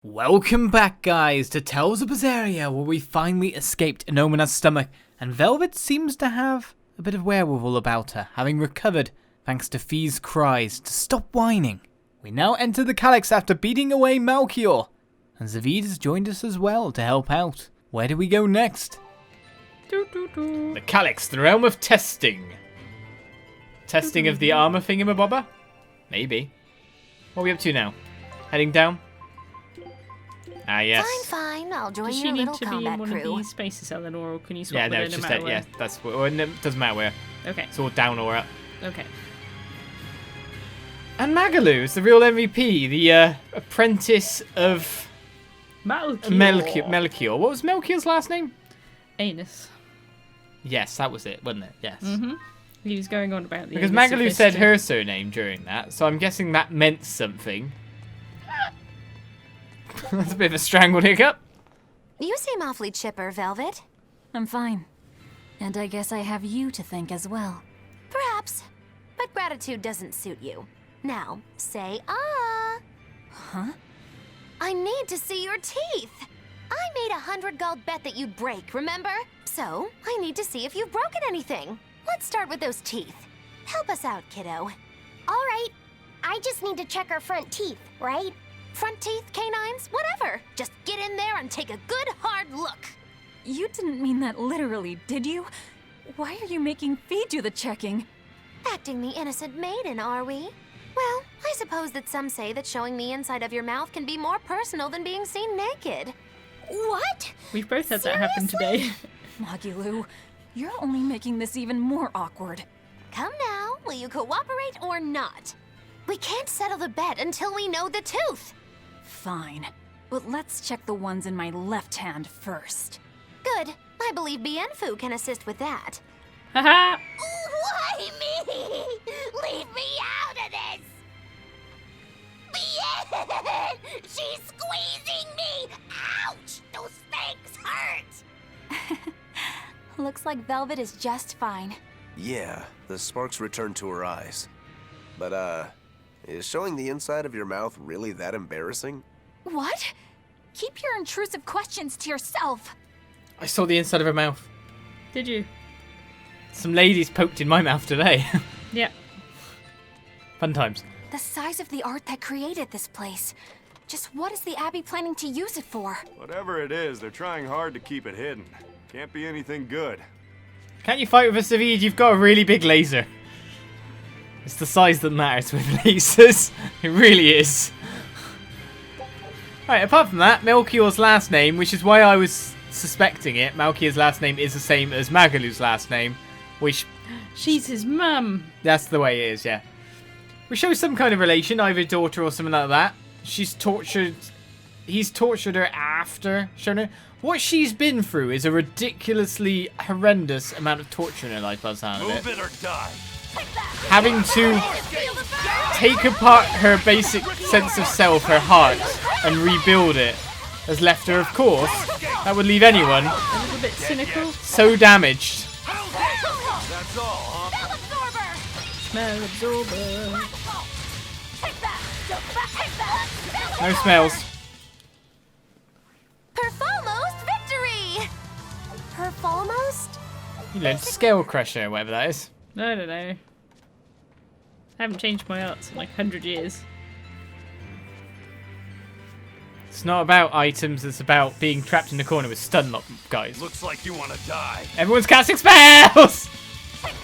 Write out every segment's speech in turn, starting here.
Welcome back, guys, to Tales of Berseria, where we finally escaped Innominat's stomach, and Velvet seems to have a bit of werewolf about her, having recovered thanks to Fee's cries to stop whining. We now enter the Calix after beating away Melchior, and Zavid has joined us as well to help out. Where do we go next? The Calix, the realm of testing. Testing of the armor thingamabobber? Maybe. What are we up to now? Heading down? Ah, yes. Fine. I'll join Does your she need little to be in combat one crew. of these spaces, Ellen, or can you swap Yeah, with no, her it's no just matter that, where? yeah, that's, it doesn't matter where. Okay. It's all down or up. Okay. And Magalu is the real MVP, the apprentice of Melchior. What was Melchior's last name? Anus. Yes, that was it, wasn't it? Yes. Mm-hmm. He was going on about the Because anus Magalu of said history. her surname during that, so I'm guessing that meant something. That's a bit of a strangled hiccup. You seem awfully chipper, Velvet. I'm fine. And I guess I have you to thank as well. Perhaps. But gratitude doesn't suit you. Now, say ah. Huh? I need to see your teeth. I made 100 gold bet that you'd break, remember? So, I need to see if you've broken anything. Let's start with those teeth. Help us out, kiddo. All right. I just need to check our front teeth, right? Front teeth, canines, whatever. Just get in there and take a good hard look. You didn't mean that literally, did you? Why are you making Fee do the checking? Acting the innocent maiden, are we? Well, I suppose that some say that showing the inside of your mouth can be more personal than being seen naked. What? We've both had that happen today. Magilu, you're only making this even more awkward. Come now, will you cooperate or not? We can't settle the bet until we know the tooth. Fine. But let's check the ones in my left hand first. Good. I believe Bienfu can assist with that. Haha! Why me? Leave me out of this! Bien! She's squeezing me! Ouch! Those things hurt! Looks like Velvet is just fine. Yeah, the sparks returned to her eyes. But, is showing the inside of your mouth really that embarrassing? What? Keep your intrusive questions to yourself. I saw the inside of her mouth. Did you? Some ladies poked in my mouth today. Yeah. Fun times. The size of the art that created this place. Just what is the Abbey planning to use it for? Whatever it is, they're trying hard to keep it hidden. Can't be anything good. Can't you fight with us, Zavid? You've got a really big laser. It's the size that matters with lasers. It really is. Right, apart from that, Melchior's last name, which is why I was suspecting it, Melchior's last name is the same as Magalu's last name, which... She's his mum. That's the way it is, yeah. We show some kind of relation, either daughter or something like that. She's tortured... He's tortured her after showing her... What she's been through is a ridiculously horrendous amount of torture in her life by the sound of it. Move it or die. Having to take apart her basic sense of self, her heart, and rebuild it has left her, of course, that would leave anyone A little bit cynical. so damaged. That's all, huh? Smell absorber. No smells. Perfalmost victory! Perfalmost? You learned Scale Crusher, whatever that is. I don't know. I haven't changed my arts in like 100 years. It's not about items, it's about being trapped in the corner with stun lock guys. Looks like you want to die. Everyone's casting spells! Rip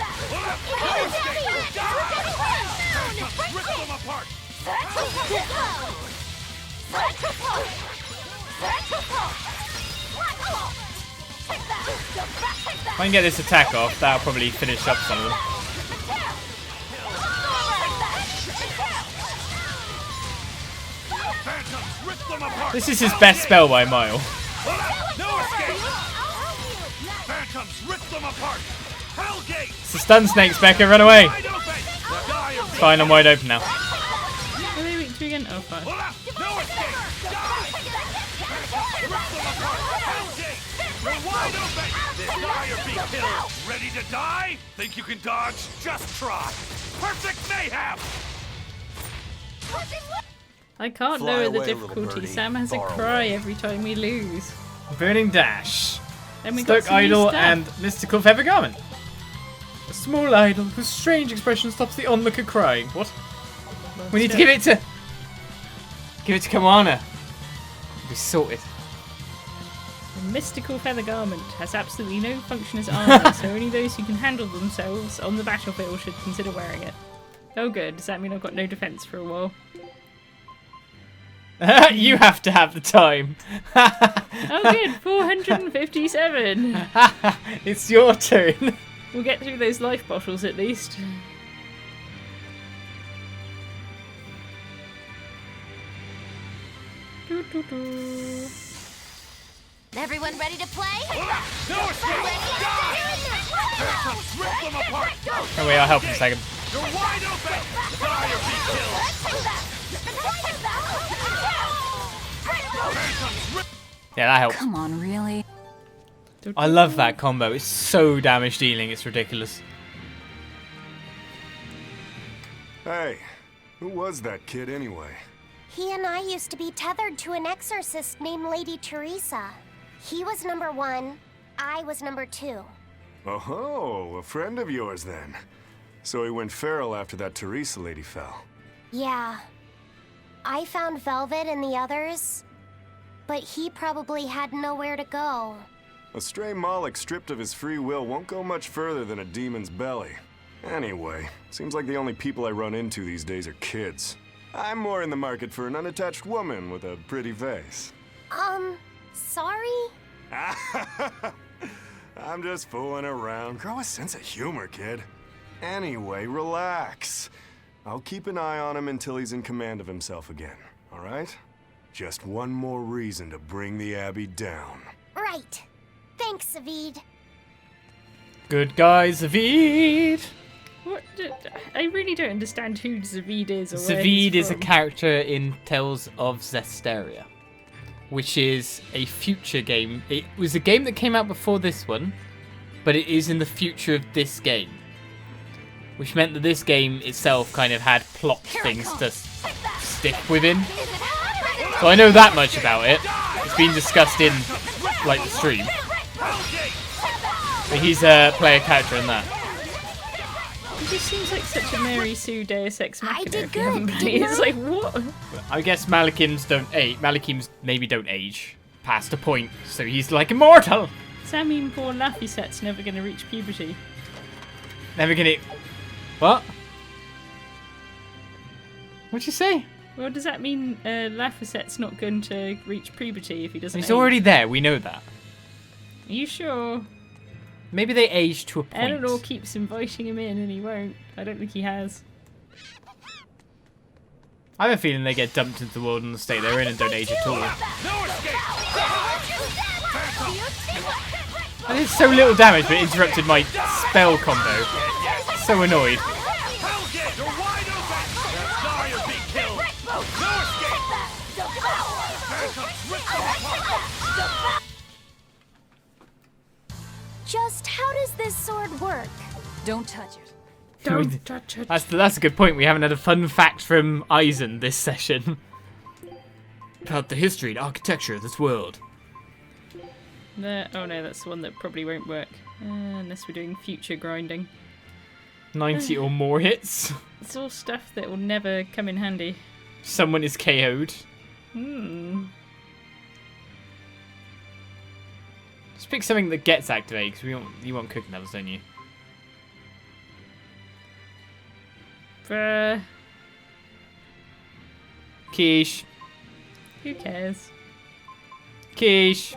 them apart. If I can get this attack off, that'll probably finish up some of them. Phantoms, rip them apart. This is his best spell by a mile. No escape. Phantoms, rip them apart. Hellgate. It's the stun snakes, Becca, run away! Wide open. Die or It's fine, I'm wide open now. Are they weak to again? Oh, fine. no escape. Die. Rip them apart. Hellgate. You're wide open. Die or be killed. Ready to die? Think you can dodge? Just try. Perfect mayhem. I can't Fly lower the away, little difficulty. birdie. Sam has a Far cry away. every time we lose. Burning Dash. Then we got Stuck some new Idol stuff. and Mystical Feather Garment. A small idol whose strange expression stops the onlooker crying. What? We need to give it to... Give it to Kawana. Be sorted. The mystical feather garment has absolutely no function as armor, so only those who can handle themselves on the battlefield should consider wearing it. Oh good, does that mean I've got no defense for a while? You have to have the time. Oh good, 457! It's your turn. We'll get through those life bottles at least. Doo, doo, doo. Everyone ready to play? No escape! Die! Phantoms, rip them apart! Oh wait, I'll help in a second. You're wide open! Die or be killed! Phantoms, rip... Yeah, that helps. Come on, really? I love that combo. It's so damage dealing. It's ridiculous. Hey, who was that kid anyway? He and I used to be tethered to an exorcist named Lady Teresa. He was number 1, I was number 2. Oh, a friend of yours then. So he went feral after that Teresa lady fell. Yeah. I found Velvet and the others, but he probably had nowhere to go. A stray Moloch stripped of his free will won't go much further than a demon's belly. Anyway, seems like the only people I run into these days are kids. I'm more in the market for an unattached woman with a pretty face. Sorry? I'm just fooling around. Grow a sense of humor, kid. Anyway, relax. I'll keep an eye on him until he's in command of himself again, all right? Just one more reason to bring the Abbey down. Right. Thanks, Zavid. Good guy, Zavid. What? I really don't understand who Zavid is or where Zavid he's is a from. character in Tales of Berseria, which is a future game. It was a game that came out before this one, but it is in the future of this game, which meant that this game itself kind of had plot things to stick within. So I know that much about it. It's been discussed in like the stream. But he's a player character in that. He just seems like such a Mary Sue Deus Ex Machina. did if you haven't good, played it. didn't It's I? like, what? I guess Malachims don't age. Malachims maybe don't age past a point, so he's like immortal. Does that mean poor Laffysette's never going to reach puberty? Never gonna. What? What'd you say? Well, does that mean Laffysette's not going to reach puberty if he doesn't He's age? already there. We know that. Are you sure? Maybe they age to a point. Eleanor keeps inviting him in and he won't. I don't think he has. I have a feeling they get dumped into the world in the state they're in and don't age at all. No escape! I did so little damage, but it interrupted my spell combo. So annoyed. Hellgate, you're wide open! Die or be killed! No escape! Phantoms, rip them apart! Just how does this sword work? Don't touch it. Don't touch it. That's a good point. We haven't had a fun fact from Eisen this session. About the history and architecture of this world. Oh no, that's the one that probably won't work. Unless we're doing future grinding. 90 or more hits. It's all stuff that will never come in handy. Someone is KO'd. Just pick something that gets activated, because you want cooking levels, don't you? Bruh. Quiche. Who cares? Quiche.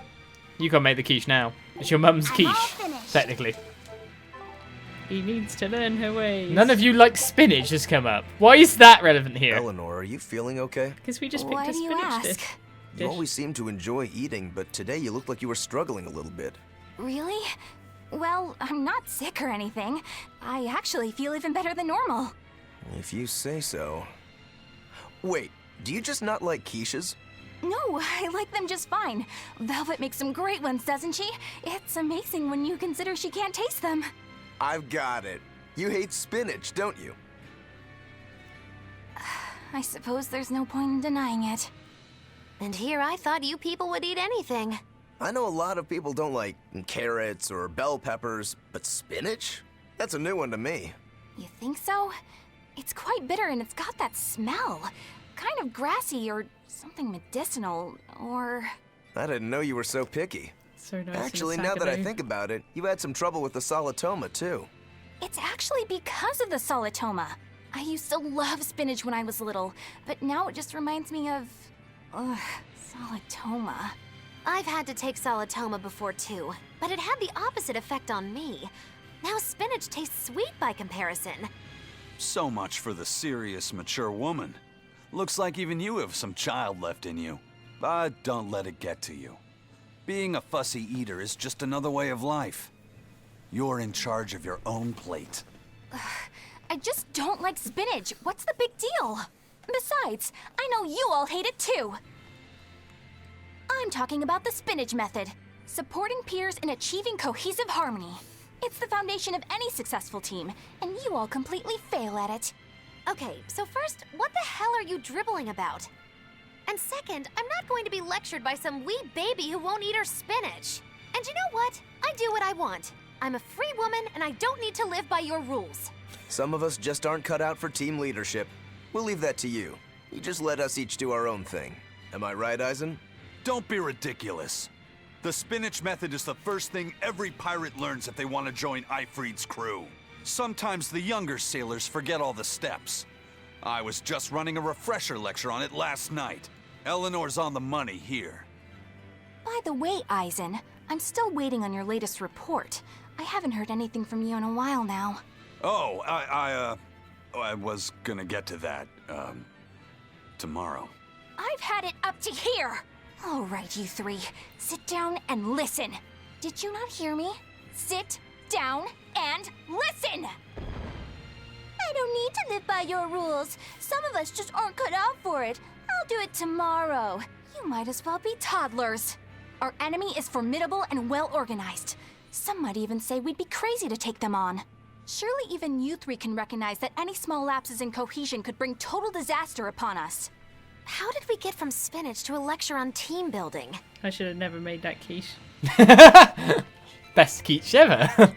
You can't make the quiche now. It's your mum's I'm all quiche, finished. technically. He needs to learn her ways. None of you like spinach has come up. Why is that relevant here? Eleanor, are you feeling okay? Because we just picked Why a do you spinach ask? dish. You always seem to enjoy eating, but today you looked like you were struggling a little bit. Really? Well, I'm not sick or anything. I actually feel even better than normal. If you say so. Wait, do you just not like quiches? No, I like them just fine. Velvet makes some great ones, doesn't she? It's amazing when you consider she can't taste them. I've got it. You hate spinach, don't you? I suppose there's no point in denying it. And here I thought you people would eat anything. I know a lot of people don't like carrots or bell peppers, but spinach? That's a new one to me. You think so? It's quite bitter and it's got that smell. Kind of grassy or something medicinal, or... I didn't know you were so picky. So nice. Actually, now that I think about it, you had some trouble with the solitoma, too. It's actually because of the solitoma. I used to love spinach when I was little, but now it just reminds me of... solitoma. I've had to take solitoma before too, but it had the opposite effect on me. Now spinach tastes sweet by comparison. So much for the serious, mature woman. Looks like even you have some child left in you. But don't let it get to you. Being a fussy eater is just another way of life. You're in charge of your own plate. I just don't like spinach. What's the big deal? Besides, I know you all hate it too. I'm talking about the spinach method. Supporting peers in achieving cohesive harmony. It's the foundation of any successful team, and you all completely fail at it. Okay, so first, what the hell are you dribbling about? And second, I'm not going to be lectured by some wee baby who won't eat her spinach. And you know what? I do what I want. I'm a free woman, and I don't need to live by your rules. Some of us just aren't cut out for team leadership. We'll leave that to you. You just let us each do our own thing. Am I right, Eisen? Don't be ridiculous. The spinach method is the first thing every pirate learns if they want to join Ifrid's crew. Sometimes the younger sailors forget all the steps. I was just running a refresher lecture on it last night. Eleanor's on the money here. By the way, Eisen, I'm still waiting on your latest report. I haven't heard anything from you in a while now. Oh, I was gonna get to that, tomorrow. I've had it up to here! All right, you three, sit down and listen. Did you not hear me? Sit down and listen! I don't need to live by your rules. Some of us just aren't cut out for it. I'll do it tomorrow. You might as well be toddlers. Our enemy is formidable and well organized. Some might even say we'd be crazy to take them on. Surely even you three can recognize that any small lapses in cohesion could bring total disaster upon us. How did we get from spinach to a lecture on team building? I should have never made that quiche. Best quiche ever.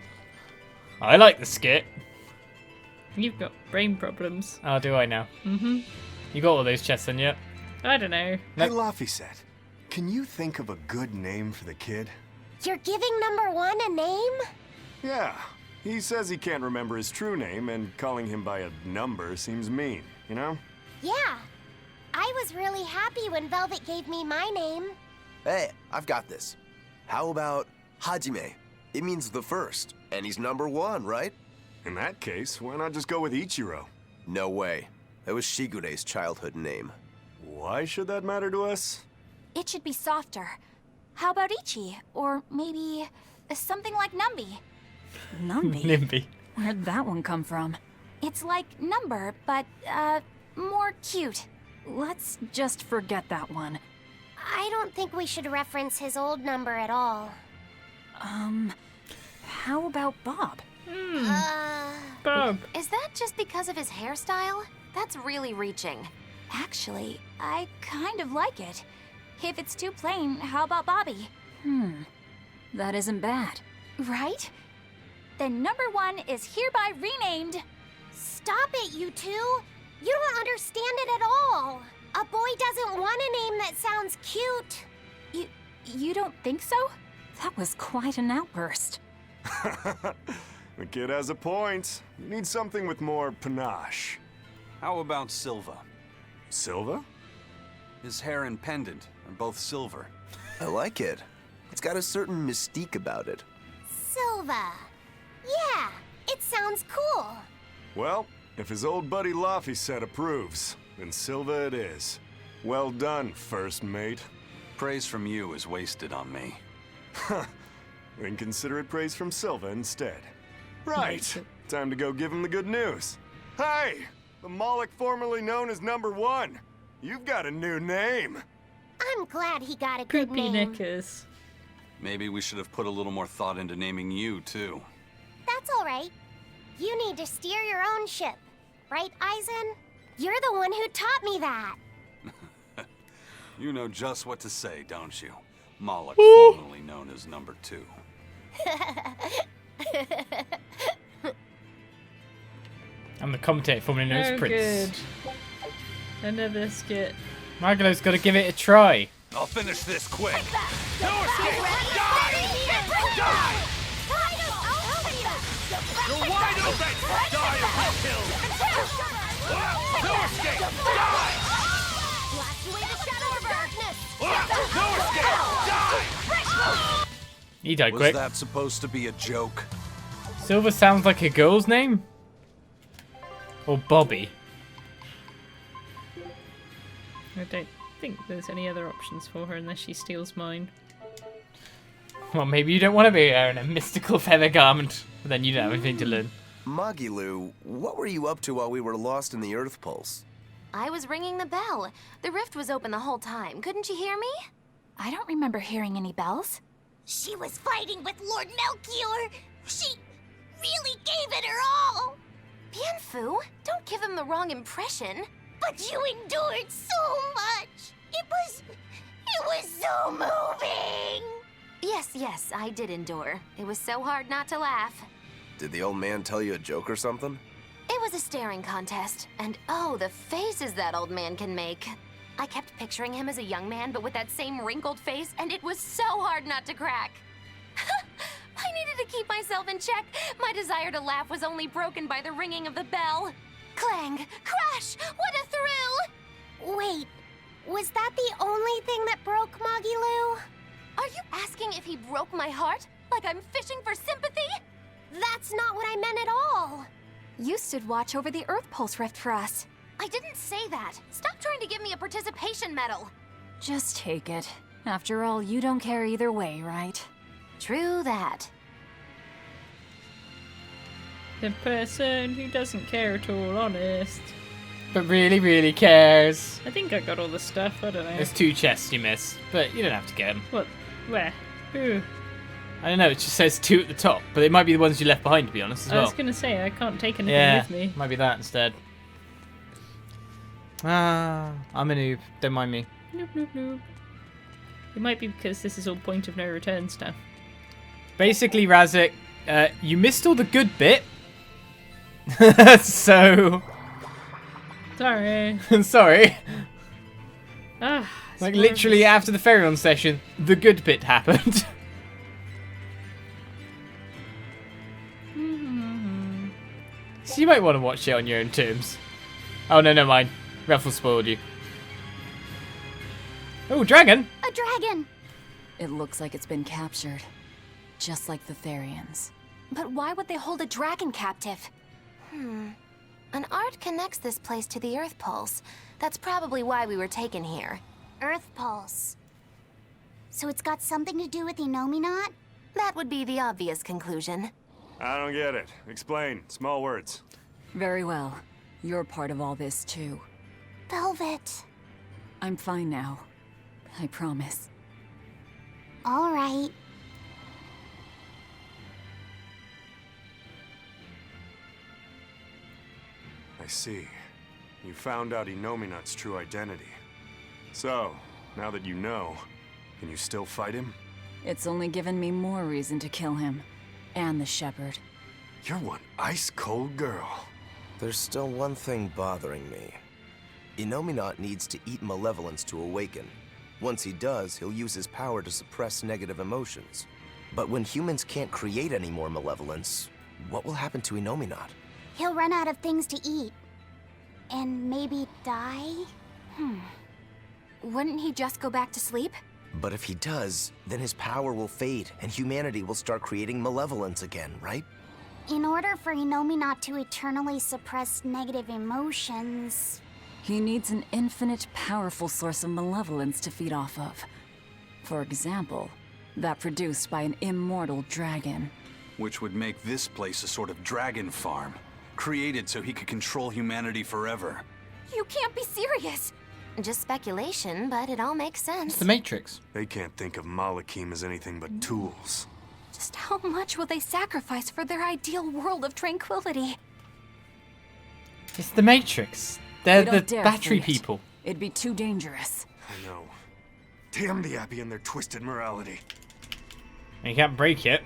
I like the skit. You've got brain problems. Oh, do I now? Mm-hmm. You got all those chests in yet? I don't know. Hey, Laphicet, can you think of a good name for the kid? You're giving number one a name? Yeah. He says he can't remember his true name, and calling him by a number seems mean, you know? Yeah. I was really happy when Velvet gave me my name. Hey, I've got this. How about Hajime? It means the first, and he's number one, right? In that case, why not just go with Ichiro? No way. That was Shigure's childhood name. Why should that matter to us? It should be softer. How about Ichi? Or maybe something like Numby? Numby? Nimby. Where'd that one come from? It's like number, but, more cute. Let's just forget that one. I don't think we should reference his old number at all. How about Bob? Bob. Is that just because of his hairstyle? That's really reaching. Actually, I kind of like it. If it's too plain, how about Bobby? That isn't bad. Right? Then number one is hereby renamed. Stop it, you two! You don't understand it at all! A boy doesn't want a name that sounds cute! You don't think so? That was quite an outburst. The kid has a point. You need something with more panache. How about Silva? Silva? His hair and pendant are both silver. I like it. It's got a certain mystique about it. Silva. Yeah, it sounds cool. Well, if his old buddy Laphicet approves, then Silva it is. Well done, first mate. Praise from you is wasted on me. Then consider it praise from Silva instead. Right, time to go give him the good news. Hey, the Moloch formerly known as Number One. You've got a new name. I'm glad he got a good Poopy name. knickers. Maybe we should have put a little more thought into naming you, too. That's all right. You need to steer your own ship. Right, Eisen? You're the one who taught me that. You know just what to say, don't you? Moloch, formerly known as Number 2. I'm the commentator formerly known as Prince. Good. Another skit. Margalo's got to give it a try. I'll finish this quick. No escape! Die! Die! You're wide open! Die or be killed! No escape! Die! Blast away the shadow of darkness! No escape! Die! He died Was quick. that supposed to be a joke? Silver sounds like a girl's name? Or Bobby? I don't think there's any other options for her unless she steals mine. Well, maybe you don't want to be wearing a mystical feather garment, but then you don't have anything to learn. Magilu, what were you up to while we were lost in the Earth Pulse? I was ringing the bell. The rift was open the whole time. Couldn't you hear me? I don't remember hearing any bells. She was fighting with Lord Melchior. She really gave it her all. Bienfu, don't give him the wrong impression. But you endured so much. It was so moving. Yes, I did endure. It was so hard not to laugh. Did the old man tell you a joke or something? It was a staring contest, and oh, the faces that old man can make. I kept picturing him as a young man, but with that same wrinkled face, and it was so hard not to crack. I needed to keep myself in check. My desire to laugh was only broken by the ringing of the bell. Clang! Crash! What a thrill! Wait, was that the only thing that broke Magilu? Are you asking if he broke my heart? Like I'm fishing for sympathy? That's not what I meant at all. You stood watch over the Earth Pulse Rift for us. I didn't say that. Stop trying to give me a participation medal. Just take it. After all, you don't care either way, right? True that. The person who doesn't care at all, honest. But really, really cares. I think I got all the stuff, I don't know. There's 2 chests you missed, but you don't have to get them. What? Where? Who? I don't know, it just says 2 at the top, but they might be the ones you left behind, to be honest, as I well. was gonna say, I can't take anything Yeah, with me. might be that instead. Ah, I'm a noob. Don't mind me. Nope, nope, nope. It might be because this is all point of no return stuff. Basically, Razik, you missed all the good bit. So... Sorry. Sorry. Ah, Like, literally after the Ferion session, the good bit happened. So you might want to watch it on your own terms. Oh, no, never mind. Raffle spoiled you. Oh, dragon! A dragon. It looks like it's been captured. Just like the Therians. But why would they hold a dragon captive? An art connects this place to the Earth Pulse. That's probably why we were taken here. Earth Pulse. So it's got something to do with Innominat? That would be the obvious conclusion. I don't get it. Explain. Small words. Very well. You're part of all this, too. Velvet. I'm fine now. I promise. All right. I see. You found out Innominat's true identity. So, now that you know, can you still fight him? It's only given me more reason to kill him. And the Shepherd. You're one ice-cold girl. There's still one thing bothering me. Innominat needs to eat malevolence to awaken. Once he does, he'll use his power to suppress negative emotions. But when humans can't create any more malevolence, what will happen to Innominat? He'll run out of things to eat. And maybe die? Wouldn't he just go back to sleep? But if he does, then his power will fade and humanity will start creating malevolence again, right? In order for Innominat to eternally suppress negative emotions... He needs an infinite, powerful source of malevolence to feed off of. For example, that produced by an immortal dragon. Which would make this place a sort of dragon farm. Created so he could control humanity forever. You can't be serious. Just speculation, but it all makes sense. It's the Matrix. They can't think of Malakim as anything but tools. Just how much will they sacrifice for their ideal world of tranquility? It's the Matrix. They're We the don't dare battery free it. people. It'd be too dangerous. I know. Damn the Abbey and their twisted morality. You can't break it.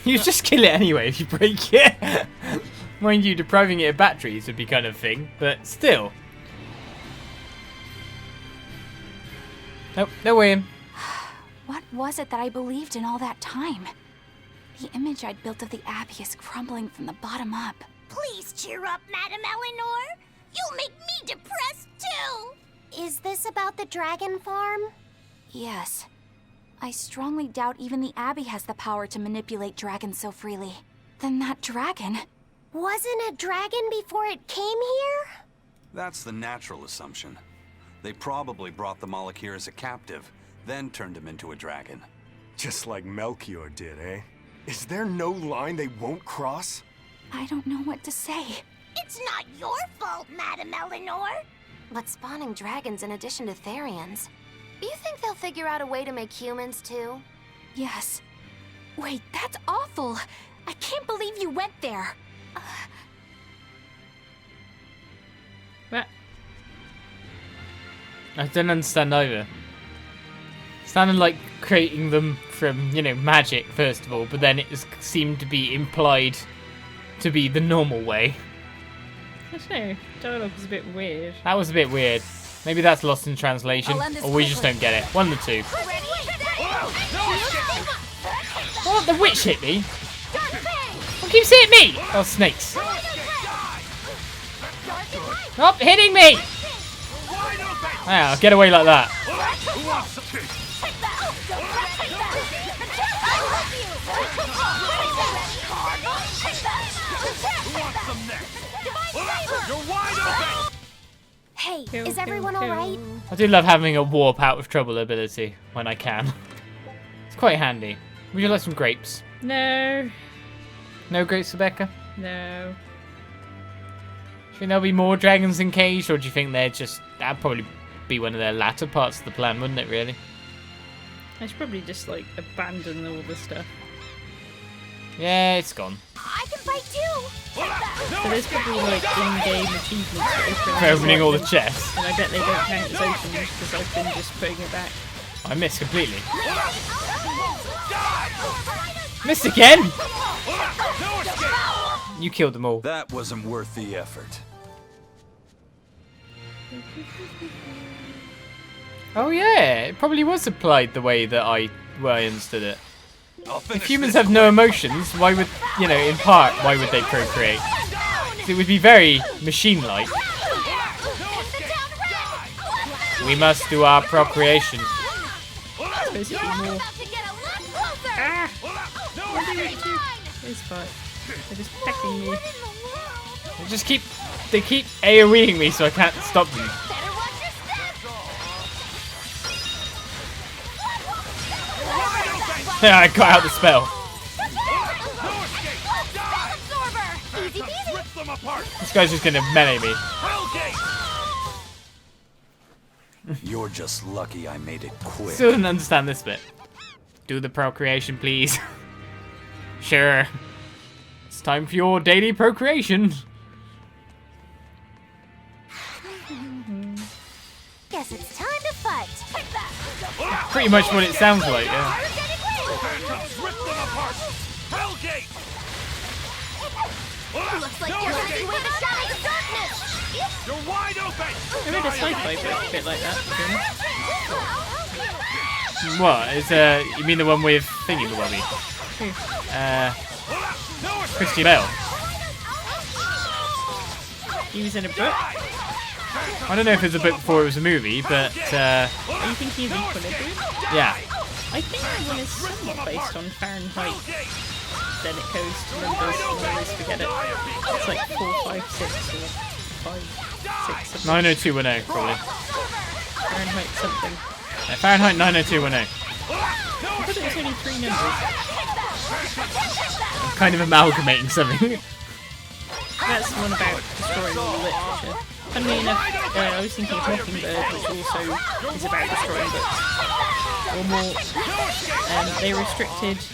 You just kill it anyway if you break it. Mind you, depriving it of batteries would be kind of thing, but still. Nope, no way in. What was it that I believed in all that time? The image I'd built of the Abbey is crumbling from the bottom up. Please cheer up, Madame Eleanor. You'll make me depressed too. Is this about the dragon farm? Yes. I strongly doubt even the Abbey has the power to manipulate dragons so freely. Then that dragon... Wasn't a dragon before it came here? That's the natural assumption. They probably brought the Moloch here as a captive, then turned him into a dragon. Just like Melchior did, eh? Is there no line they won't cross? I don't know what to say. It's not your fault, Madame Eleanor. But spawning dragons in addition to Therians. You think they'll figure out a way to make humans too? Yes. Wait, that's awful. I can't believe you went there. What? I don't understand either. Sounded like creating them from, you know, magic, first of all, but then it just seemed to be implied to be the normal way. I don't know. Dialogue was a bit weird. That was a bit weird. Maybe that's lost in translation, I'll end this or we just quickly. don't get it. One of the two. What? The witch hit me? What keeps hitting me? Oh, snakes. Stop hitting me! I'll get away like that. Hey, Kill, is kill, everyone kill. alright? I do love having a warp out of trouble ability when I can. It's quite handy. Would you like some grapes? No. No grapes, Becca? No. Do you think there'll be more dragons encaged, or do you think they're just... That'd probably be one of their latter parts of the plan, wouldn't it, really? I should probably just, like, abandon all this stuff. Yeah, it's gone. I can fight too! So there's probably, like, in-game achievements For opening all the chests. And I bet they don't count as opened because I've been just putting it back. I missed completely. Missed again! You killed them all. That wasn't worth the effort. Oh yeah, it probably was applied the way that I understood it. If humans have no emotions, why would, you know, in part, why would they procreate? It would be very machine-like. We must do our procreation. It's basically more... Ah! What are you doing? It's fine. They're just pecking me. They keep AoEing me so I can't stop them. Yeah, I got out the spell. This guy's just gonna melee me. You're just lucky I made it quick. Still didn't understand this bit. Do the procreation, please. Sure. It's time for your daily procreation. Guess it's time to fight. Pretty much what it sounds like, yeah. Looks like you're taking away the shadows of darkness. I read a sci-fi book a bit like that, to be honest. What? Is you mean the one with thingy the wubby? Christy Bell. He was in a book. I don't know if it was a book before it was a movie, but Are you thinking of Equilibrium? yeah. I think that one is somewhat based on Fahrenheit. Then it goes to numbers and I always forget it. It's like 456 or 566. 90210 probably. Fahrenheit something. Yeah, Fahrenheit 90210. I thought it was only 3 numbers. I'm kind of amalgamating something. That's the one about destroying all the literature. Funnily enough, I was thinking of Mockingbird, which also is about destroying books. Or more,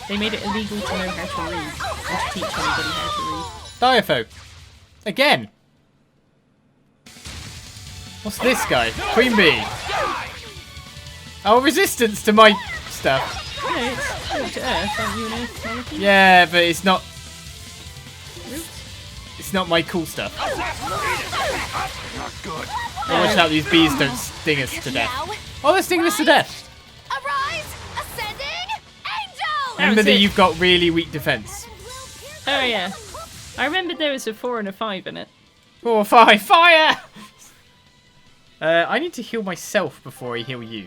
they made it illegal to know how to read, or to teach anybody how to read. Diaphobe. Again. What's this guy? Queen Bee. Oh, resistance to my stuff. Yeah, it's good to Earth, aren't you, Melchior? Yeah, but it's not. It's not my cool stuff. Not good. Watch out, these bees don't sting us to death. Oh, they're stinging us to death. Arise, ascending angel! Remember that you've got really weak defense. Oh yeah. I remembered there was a 4 and a 5 in it. 4 or 5, fire! I need to heal myself before I heal you.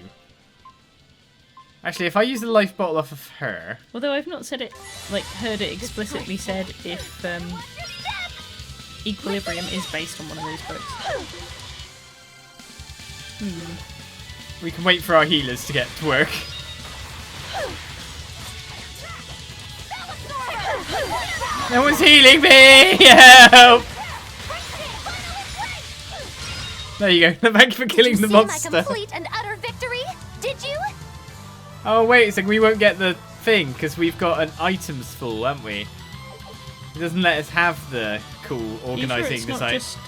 Actually, if I use the life bottle off of her... Although I've not said it, like, heard it explicitly said if Equilibrium is based on one of those books. We can wait for our healers to get to work. No one's healing me! Help! There you go. Thank you for killing the monster. My complete and utter victory? Did you? Oh wait a second, we won't get the thing because we've got an items full, haven't we? It doesn't let us have the cool organising it's not just,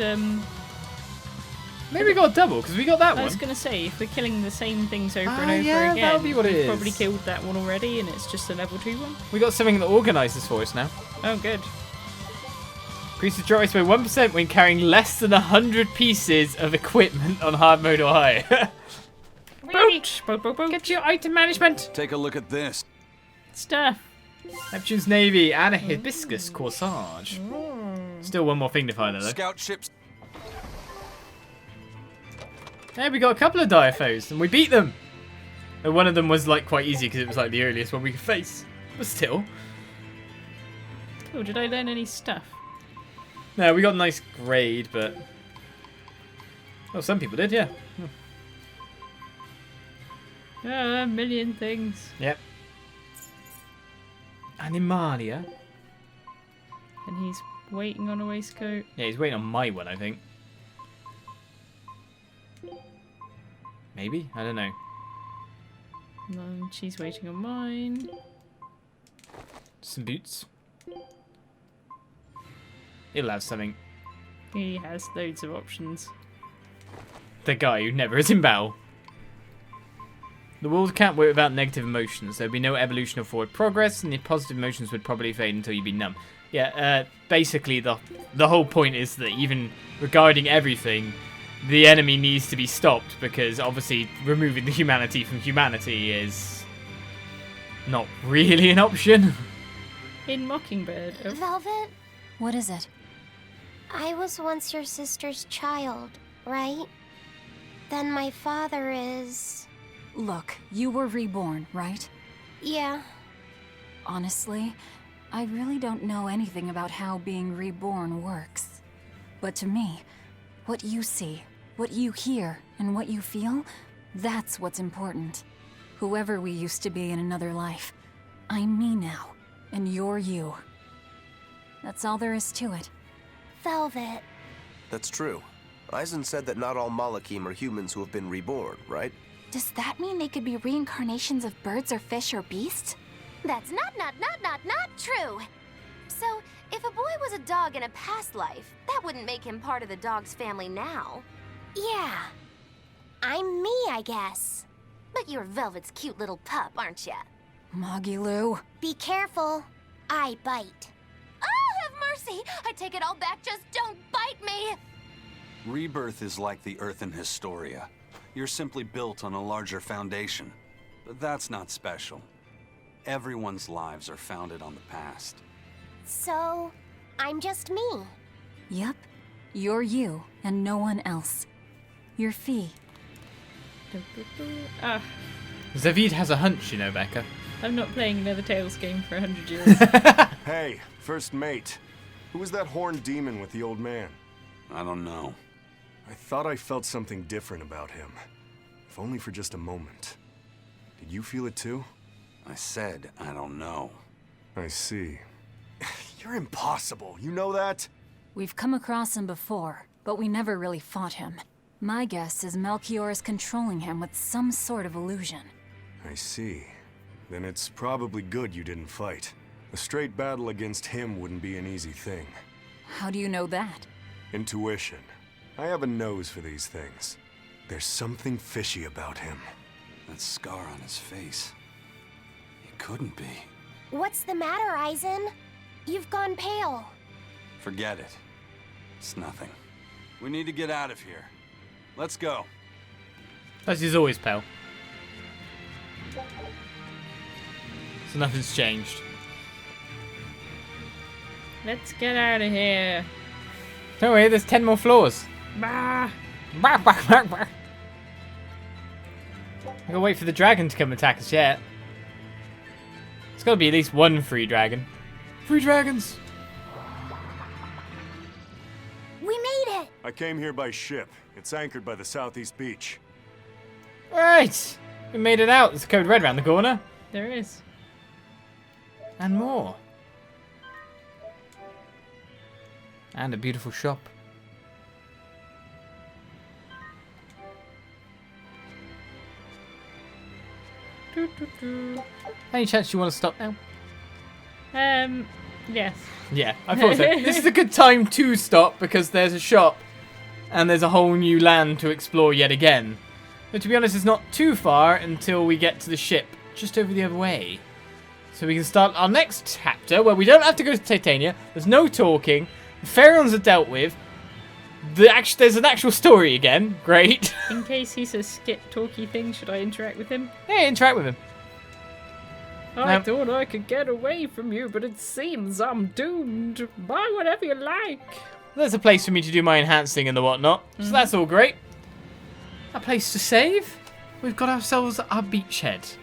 Maybe we got a double because we got that one. I was going to say, if we're killing the same things over and Ah, over yeah, again, that'll be what it we've is. probably killed that one already and it's just a level 2 one. We got something that organises for us now. Oh, good. Increases drop rates by 1% when carrying less than 100 pieces of equipment on hard mode or high. Boot! Get your item management! Take a look at this. Stuff. Neptune's Navy and a hibiscus corsage. Still one more thing to find though. Scout ships. Yeah, we got a couple of Diaphos and we beat them. And one of them was like quite easy because it was like the earliest one we could face. But still. Oh, did I learn any stuff? No, we got a nice grade, but... Oh, some people did, yeah. A million things. Yep. Animalia. And he's waiting on a waistcoat. Yeah, he's waiting on my one, I think. Maybe? I don't know. And she's waiting on mine. Some boots. He'll have something. He has loads of options. The guy who never is in battle. The world can't work without negative emotions. There'd be no evolution or forward progress, and the positive emotions would probably fade until you'd be numb. Yeah, basically the whole point is that even regarding everything, the enemy needs to be stopped, because obviously removing the humanity from humanity is not really an option. In Mockingbird. Oh. Velvet, What is it? I was once your sister's child, right? Then my father is... Look, you were reborn, right? Yeah. Honestly, I really don't know anything about how being reborn works. But to me, what you see, what you hear, and what you feel, that's what's important. Whoever we used to be in another life, I'm me now, and you're you. That's all there is to it. Velvet. That's true. Eisen said that not all Malakim are humans who have been reborn, right? Does that mean they could be reincarnations of birds or fish or beasts? That's not true. So, if a boy was a dog in a past life, that wouldn't make him part of the dog's family now. Yeah. I'm me, I guess. But you're Velvet's cute little pup, aren't ya? Magilu. Be careful. I bite. Oh, have mercy! I take it all back, just don't bite me! Rebirth is like the Earth in Historia. You're simply built on a larger foundation. But that's not special. Everyone's lives are founded on the past. So, I'm just me. Yep. You're you, and no one else. You're Fee. Ah, Zavid has a hunch, you know, Becca. I'm not playing another Tales game for 100 years. Hey, first mate. Who was that horned demon with the old man? I don't know. I thought I felt something different about him. If only for just a moment. Did you feel it too? I said I don't know. I see. You're impossible, you know that? We've come across him before, but we never really fought him. My guess is Melchior is controlling him with some sort of illusion. I see. Then it's probably good you didn't fight. A straight battle against him wouldn't be an easy thing. How do you know that? Intuition. I have a nose for these things. There's something fishy about him. That scar on his face. It couldn't be. What's the matter, Eisen? You've gone pale. Forget it. It's nothing. We need to get out of here. Let's go. As he's always pale. So nothing's changed. Let's get out of here. Don't worry, there's 10 more floors. Bah. Bah, bah, bah, bah. I gotta wait for the dragon to come attack us yet. There's gotta be at least one free dragon. Free dragons! We made it! I came here by ship. It's anchored by the southeast beach. Right! We made it out. There's a code red around the corner. There is. And more. And a beautiful shop. Any chance you want to stop now? Yes. Yeah, I thought so. This is a good time to stop because there's a shop and there's a whole new land to explore yet again. But to be honest, it's not too far until we get to the ship just over the other way. So we can start our next chapter where we don't have to go to Titania. There's no talking. The Pharaons are dealt with. There's an actual story again. Great. In case he says skip talky thing, should I interact with him? Yeah, interact with him. I thought I could get away from you, but it seems I'm doomed. Buy whatever you like. There's a place for me to do my enhancing and the whatnot. So that's all great. A place to save. We've got ourselves our beachhead.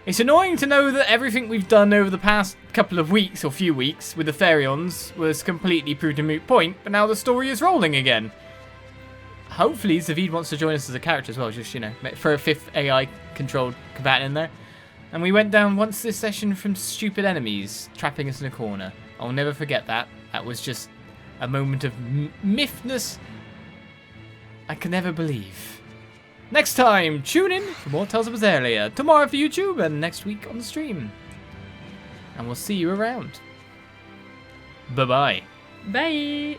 It's annoying to know that everything we've done over the past couple of weeks or few weeks with the Pharaons was completely proved a moot point, but now the story is rolling again. Hopefully Zavid wants to join us as a character as well, just, you know, for a 5th AI-controlled combatant in there. And we went down once this session from stupid enemies, trapping us in a corner. I'll never forget that. That was just a moment of mythness I can never believe. Next time, tune in for more Tales of Berseria. Tomorrow for YouTube and next week on the stream. And we'll see you around. Bye-bye. Bye.